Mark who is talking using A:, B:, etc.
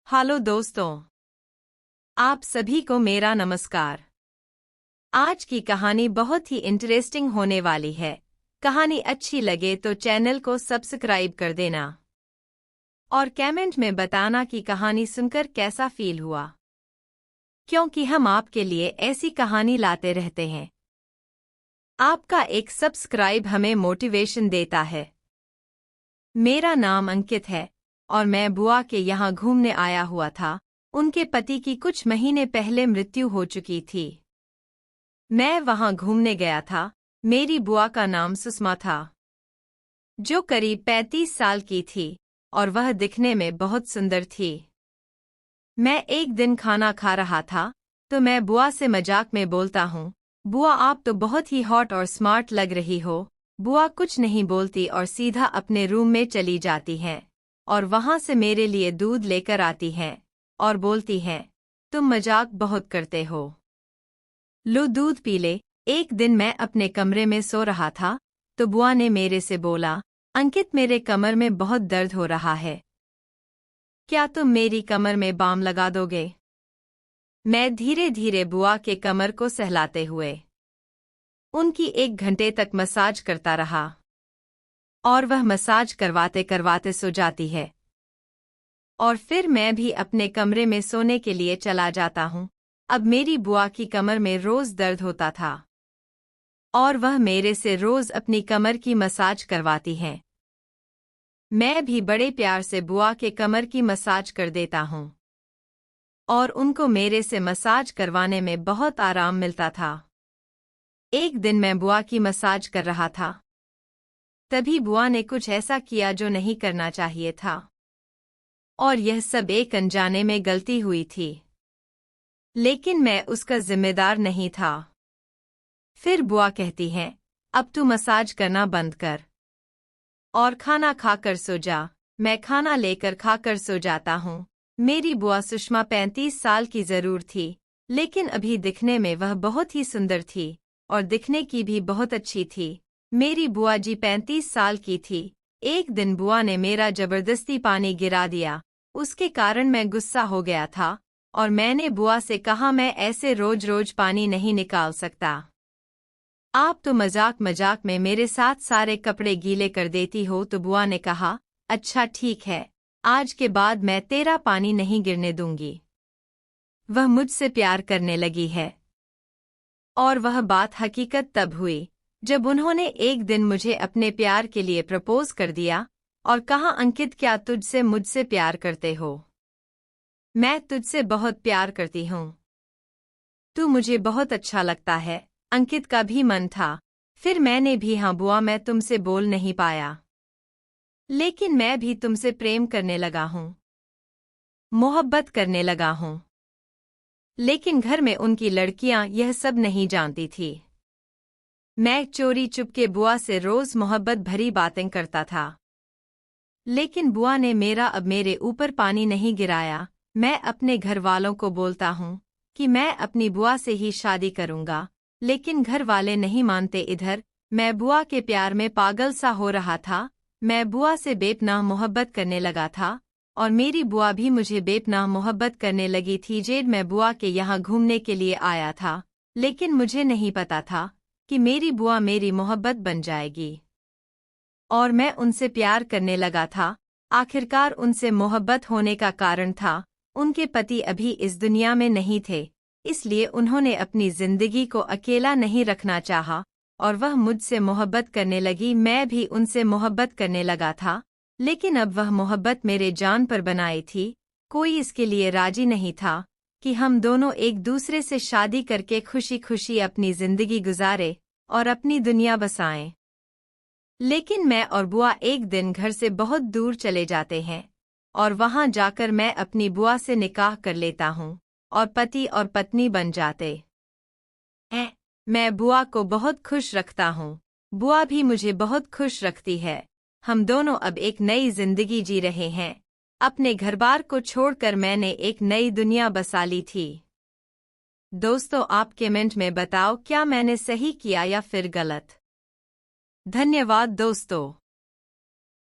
A: Hello दोस्तों, आप सभी को मेरा नमस्कार। आज की कहानी बहुत ही इंटरेस्टिंग होने वाली है। कहानी अच्छी लगे तो चैनल को सब्सक्राइब कर देना और कमेंट में बताना कि कहानी सुनकर कैसा फील हुआ, क्योंकि हम आपके लिए ऐसी कहानी लाते रहते हैं। आपका एक सब्सक्राइब हमें मोटिवेशन देता है। मेरा नाम अंकित है और मैं बुआ के यहाँ घूमने आया हुआ था। उनके पति की कुछ महीने पहले मृत्यु हो चुकी थी। मैं वहां घूमने गया था। मेरी बुआ का नाम सुषमा था, जो करीब 35 साल की थी और वह दिखने में बहुत सुंदर थी। मैं एक दिन खाना खा रहा था तो मैं बुआ से मजाक में बोलता हूँ, बुआ आप तो बहुत ही हॉट और स्मार्ट लग रही हो। बुआ कुछ नहीं बोलती और सीधा अपने रूम में चली जाती हैं और वहां से मेरे लिए दूध लेकर आती हैं और बोलती हैं, तुम मजाक बहुत करते हो, लो दूध पी ले। एक दिन मैं अपने कमरे में सो रहा था तो बुआ ने मेरे से बोला, अंकित मेरे कमर में बहुत दर्द हो रहा है, क्या तुम मेरी कमर में बाम लगा दोगे? मैं धीरे धीरे बुआ के कमर को सहलाते हुए उनकी 1 घंटे तक मसाज करता रहा और वह मसाज करवाते करवाते सो जाती है और फिर मैं भी अपने कमरे में सोने के लिए चला जाता हूँ। अब मेरी बुआ की कमर में रोज दर्द होता था और वह मेरे से रोज अपनी कमर की मसाज करवाती हैं। मैं भी बड़े प्यार से बुआ के कमर की मसाज कर देता हूँ और उनको मेरे से मसाज करवाने में बहुत आराम मिलता था। एक दिन मैं बुआ की मसाज कर रहा था, तभी बुआ ने कुछ ऐसा किया जो नहीं करना चाहिए था और यह सब एक अनजाने में गलती हुई थी, लेकिन मैं उसका जिम्मेदार नहीं था। फिर बुआ कहती हैं, अब तू मसाज करना बंद कर और खाना खाकर सो जा। मैं खाना लेकर खाकर सो जाता हूँ। मेरी बुआ सुषमा 35 साल की जरूर थी, लेकिन अभी दिखने में वह बहुत ही सुंदर थी और दिखने की भी बहुत अच्छी थी। मेरी बुआ जी 35 साल की थी। एक दिन बुआ ने मेरा जबरदस्ती पानी गिरा दिया। उसके कारण मैं गुस्सा हो गया था और मैंने बुआ से कहा, मैं ऐसे रोज रोज पानी नहीं निकाल सकता। आप तो मजाक मजाक में मेरे साथ सारे कपड़े गीले कर देती हो। तो बुआ ने कहा, अच्छा ठीक है, आज के बाद मैं तेरा पानी नहीं गिरने दूंगी। वह मुझसे प्यार करने लगी है। और वह बात हकीकत तब हुई जब उन्होंने एक दिन मुझे अपने प्यार के लिए प्रपोज कर दिया और कहा, अंकित क्या तुझसे मुझसे प्यार करते हो? मैं तुझसे बहुत प्यार करती हूँ, तू मुझे बहुत अच्छा लगता है। अंकित का भी मन था। फिर मैंने भी हाँ बुआ मैं तुमसे बोल नहीं पाया, लेकिन मैं भी तुमसे प्रेम करने लगा हूँ, मोहब्बत करने लगा हूँ। लेकिन घर में उनकी लड़कियां यह सब नहीं जानती थी। मैं चोरी चुपके बुआ से रोज मोहब्बत भरी बातें करता था, लेकिन बुआ ने अब मेरे ऊपर पानी नहीं गिराया। मैं अपने घर वालों को बोलता हूँ कि मैं अपनी बुआ से ही शादी करूँगा, लेकिन घर वाले नहीं मानते। इधर मैं बुआ के प्यार में पागल सा हो रहा था। मैं बुआ से बेपनाह मोहब्बत करने लगा था और मेरी बुआ भी मुझे बेपनाह मोहब्बत करने लगी थी। जेड मैं बुआ के यहाँ घूमने के लिए आया था, लेकिन मुझे नहीं पता था कि मेरी बुआ मेरी मोहब्बत बन जाएगी और मैं उनसे प्यार करने लगा था। आखिरकार उनसे मोहब्बत होने का कारण था, उनके पति अभी इस दुनिया में नहीं थे, इसलिए उन्होंने अपनी जिंदगी को अकेला नहीं रखना चाहा और वह मुझसे मोहब्बत करने लगी। मैं भी उनसे मोहब्बत करने लगा था, लेकिन अब वह मोहब्बत मेरे जान पर बनाई थी। कोई इसके लिए राजी नहीं था कि हम दोनों एक दूसरे से शादी करके खुशी खुशी अपनी जिंदगी गुजारे और अपनी दुनिया बसाएं। लेकिन मैं और बुआ एक दिन घर से बहुत दूर चले जाते हैं और वहां जाकर मैं अपनी बुआ से निकाह कर लेता हूँ और पति और पत्नी बन जाते हैं। मैं बुआ को बहुत खुश रखता हूँ, बुआ भी मुझे बहुत खुश रखती है। हम दोनों अब एक नई जिंदगी जी रहे हैं। अपने घरबार को छोड़कर मैंने एक नई दुनिया बसा ली थी। दोस्तों, आप कमेंट में बताओ क्या मैंने सही किया या फिर गलत। धन्यवाद दोस्तों।